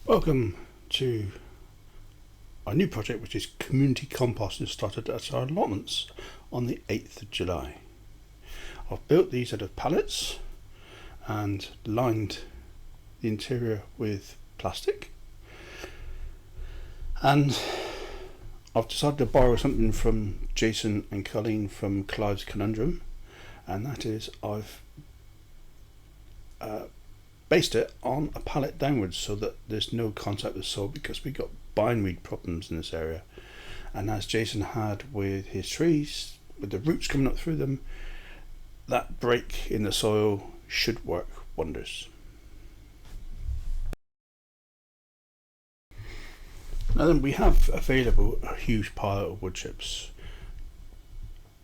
Welcome to our new project, which is community composting, started at our allotments on the 8th of July. I've built these out of pallets and lined the interior with plastic, and I've decided to borrow something from Jason and Colleen from Clive's Conundrum, and that is I've based it on a pallet downwards so that there's no contact with soil, because we got bindweed problems in this area, and as Jason had with his trees, with the roots coming up through them, that break in the soil should work wonders. Now then, we have available a huge pile of wood chips,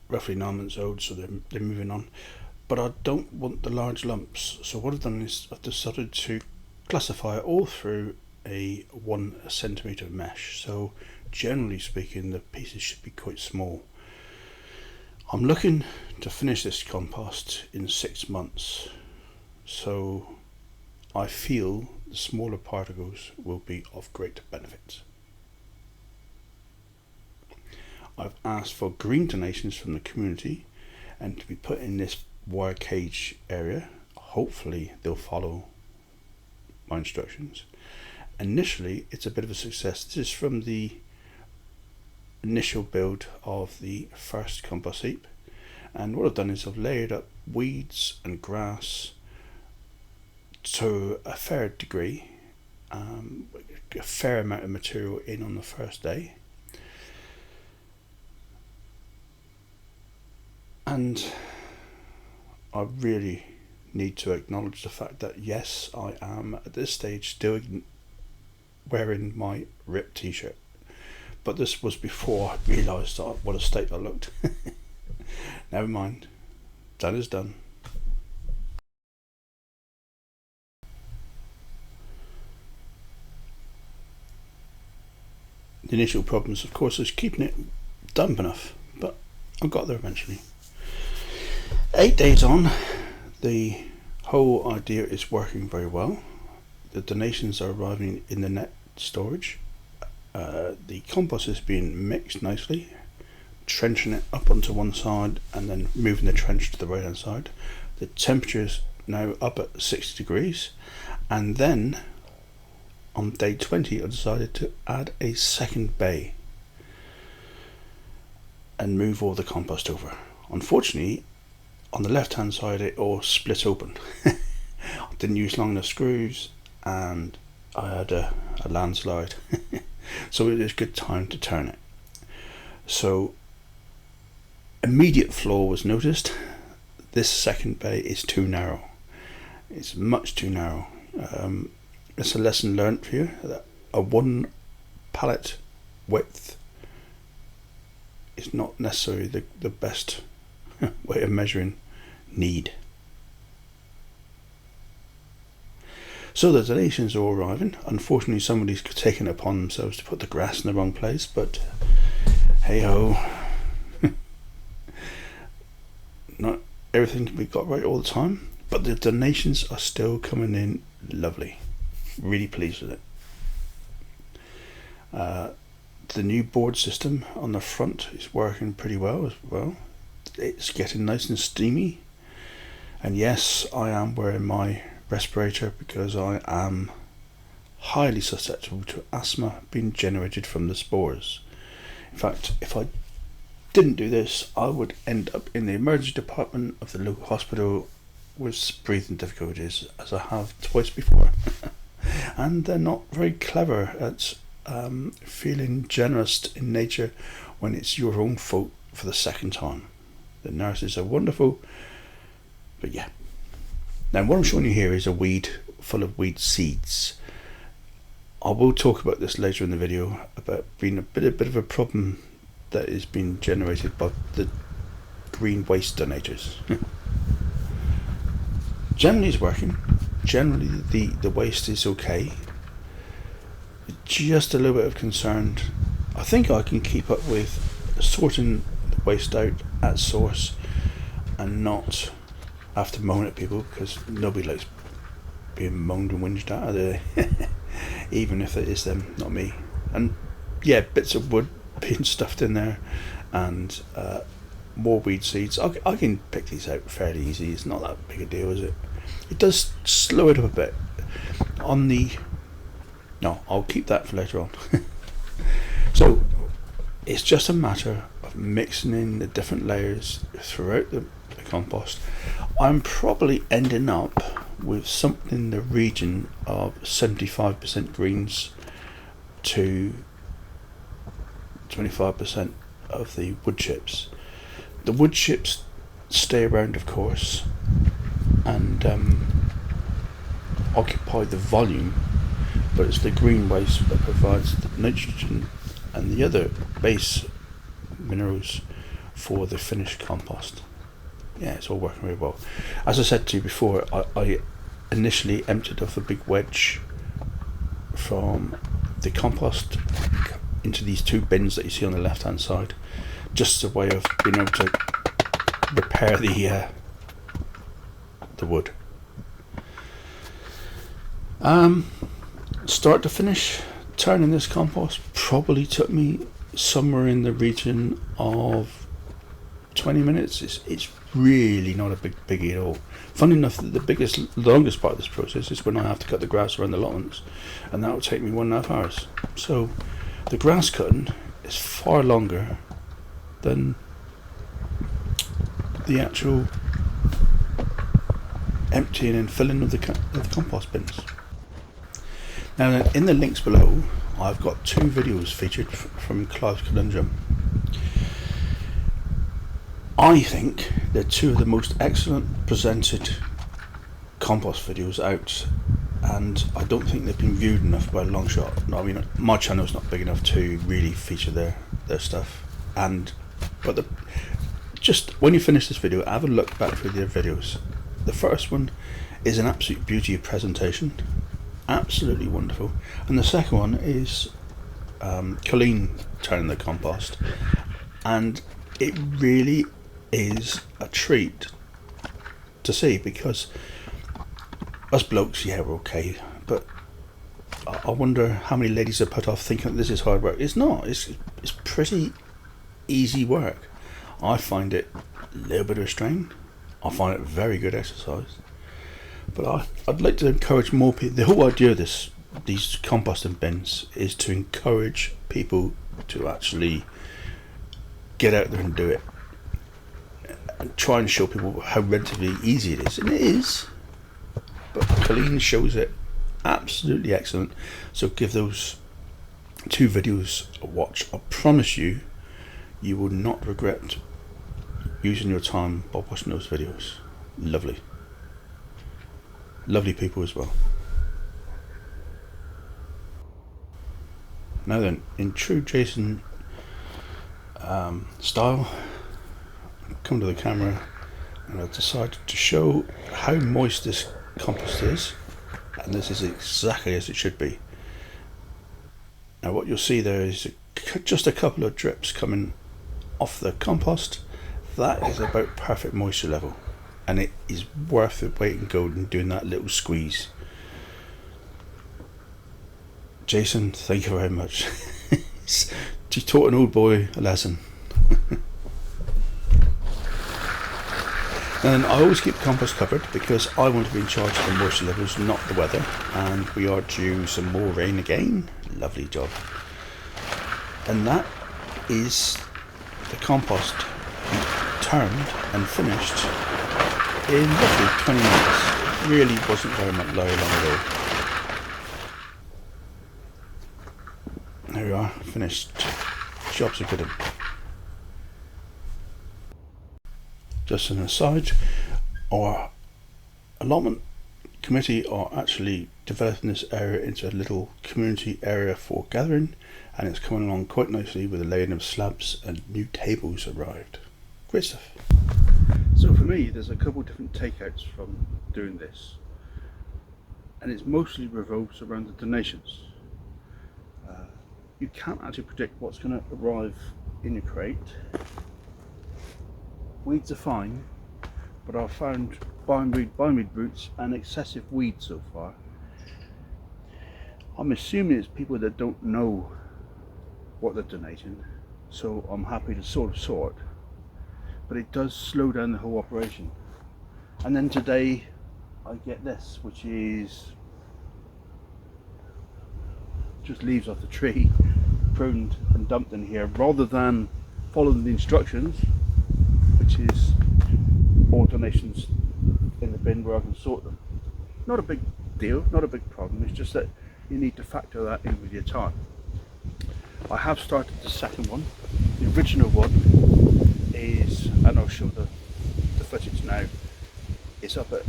roughly 9 months old, so they're moving on. But I don't want the large lumps, so what I've done is I've decided to classify it all through a 1 centimetre mesh. So generally speaking, the pieces should be quite small. I'm looking to finish this compost in 6 months, so I feel the smaller particles will be of great benefit. I've asked for green donations from the community and to be put in this wire cage area. Hopefully they'll follow my instructions. Initially it's a bit of a success. This is from the initial build of the first compost heap, and what I've done is I've layered up weeds and grass to a fair degree, a fair amount of material in on the first day, and I really need to acknowledge the fact that yes, I am at this stage still wearing my ripped t-shirt, but this was before I realised what a state I looked. Never mind, done is done. The initial problems, of course, is keeping it damp enough, but I got there eventually. 8 days on, the whole idea is working very well. The donations are arriving in the net storage. The compost is being mixed nicely, trenching it up onto one side and then moving the trench to the right hand side. The temperature is now up at 60 degrees, and then on day 20 I decided to add a second bay and move all the compost over. Unfortunately, on the left hand side it all split open. I didn't use long enough screws and I had a landslide. So it is a good time to turn it. So immediate flaw was noticed. This second bay is too narrow. It's much too narrow. It's a lesson learned for you that a 1 pallet width is not necessarily the best way of measuring need. So the donations are all arriving. Unfortunately, somebody's taken it upon themselves to put the grass in the wrong place, but hey ho. Not everything can be got right all the time, but the donations are still coming in lovely. Really pleased with it. The new board system on the front is working pretty well as well. It's getting nice and steamy, and yes, I am wearing my respirator because I am highly susceptible to asthma being generated from the spores. In fact, if I didn't do this, I would end up in the emergency department of the local hospital with breathing difficulties, as I have twice before. And they're not very clever at feeling generous in nature when it's your own fault for the second time. The nurses are wonderful, but yeah. Now what I'm showing you here is a weed full of weed seeds. I will talk about this later in the video, about being a bit of a problem that is being generated by the green waste donators. Generally it's working. Generally the waste is okay. Just a little bit of concern. I think I can keep up with sorting the waste out at source and not have to moan at people, because nobody likes being moaned and whinged at, are they? even if it is them, not me. And yeah, bits of wood being stuffed in there, and more weed seeds. I can pick these out fairly easy. It's not that big a deal, is it? It does slow it up a bit on the... No, I'll keep that for later on. So it's just a matter of mixing in the different layers throughout the compost. I'm probably ending up with something in the region of 75% greens to 25% of the wood chips. The wood chips stay around, of course, and occupy the volume, but it's the green waste that provides the nitrogen and the other base minerals for the finished compost. Yeah, it's all working really well. As I said to you before, I initially emptied off a big wedge from the compost into these two bins that you see on the left hand side, just a way of being able to repair the wood. Start to finish, turning this compost probably took me somewhere in the region of 20 minutes. It's really not a biggie at all. Funny enough, the longest part of this process is when I have to cut the grass around the allotments, and that will take me 1.5 hours. So the grass cutting is far longer than the actual emptying and filling of the compost bins. Now, in the links below, I've got 2 videos featured from Clive's Conundrum. I think they're 2 of the most excellent presented compost videos out, and I don't think they've been viewed enough by a long shot. No, I mean, my channel's not big enough to really feature their stuff. But just when you finish this video, have a look back through their videos. The first one is an absolute beauty of presentation, absolutely wonderful, and the second one is Colleen turning the compost, and it really is a treat to see, because us blokes, yeah, we're okay, but I wonder how many ladies are put off thinking this is hard work. It's not. It's pretty easy work. I find it a little bit of a strain. I find it very good exercise. But I'd like to encourage more people. The whole idea of these composting bins is to encourage people to actually get out there and do it, and try and show people how relatively easy it is. And it is. But Colleen shows it absolutely excellent. So give those 2 videos a watch. I promise you, you will not regret using your time by watching those videos. Lovely people as well. Now then, in true Jason style, I come to the camera and I've decided to show how moist this compost is, and this is exactly as it should be. Now what you'll see there is just a couple of drips coming off the compost. That is about perfect moisture level, and it is worth the weight in gold in doing that little squeeze. Jason, thank you very much. You taught an old boy a lesson. And I always keep the compost covered because I want to be in charge of the moisture levels, not the weather, and we are due some more rain again. Lovely job. And that is the compost turned and finished in roughly 20 minutes. It really wasn't very much long at all. There we are, finished. Job's a good one. Just an aside, our allotment committee are actually developing this area into a little community area for gathering, and it's coming along quite nicely with the laying of slabs and new tables arrived. Great stuff. So for me, there's a couple different takeouts from doing this, and it's mostly revolves around the donations. You can't actually predict what's going to arrive in your crate. Weeds are fine, but I've found bindweed roots and excessive weed so far. I'm assuming it's people that don't know what they're donating, so I'm happy to sort, but it does slow down the whole operation. And then today I get this, which is just leaves off the tree, pruned and dumped in here, rather than following the instructions, which is all donations in the bin where I can sort them. Not a big deal, not a big problem, it's just that you need to factor that in with your time. I have started the second one. The original one is, and I'll show the footage now, it's up at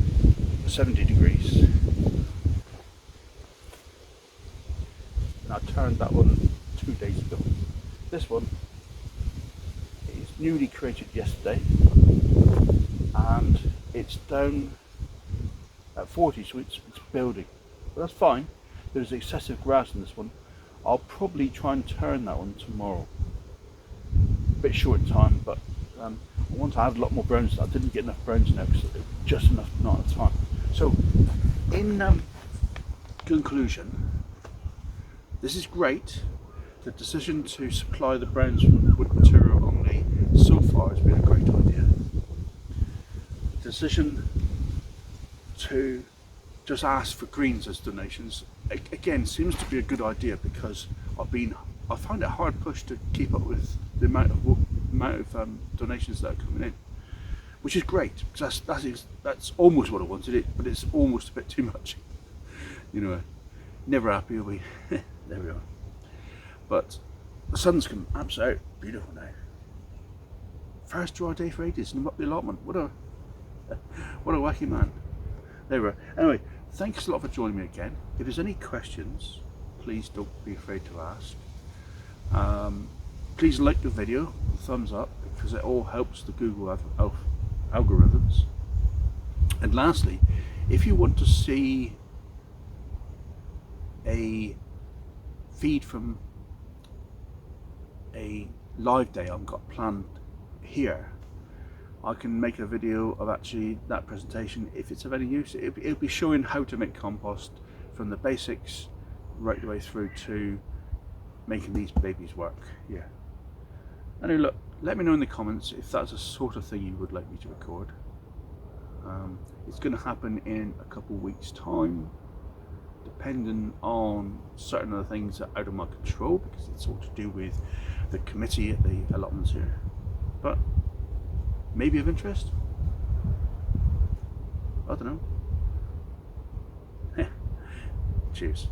70 degrees. And I turned that one 2 days ago. This one is newly created yesterday, and it's down at 40, so it's building. But that's fine. There's excessive grass in this one. I'll probably try and turn that one tomorrow. A bit short in time, but I want to add a lot more browns. I didn't get enough browns now because just enough, not enough time. So, in conclusion, this is great. The decision to supply the browns from wood material only so far has been a great idea. The decision to just ask for greens as donations again seems to be a good idea, because I find it hard pushed to keep up with the amount of donations that are coming in, which is great, because that's almost what I wanted, but it's almost a bit too much. You know, never happy, are we? There we are. But the sun's come absolutely beautiful now. First dry day for ages, and I'm up the allotment. What a wacky man. There we are. Anyway, thanks a lot for joining me again. If there's any questions, please don't be afraid to ask. Please like the video, thumbs up, because it all helps the Google algorithms. And lastly, if you want to see a feed from a live day I've got planned here, I can make a video of actually that presentation if it's of any use. It'll be showing how to make compost from the basics right the way through to making these babies work. Yeah. Anyway, look, let me know in the comments if that's the sort of thing you would like me to record. It's going to happen in a couple of weeks' time, depending on certain other things that are out of my control, because it's all to do with the committee at the allotments here. But maybe of interest? I don't know. Cheers.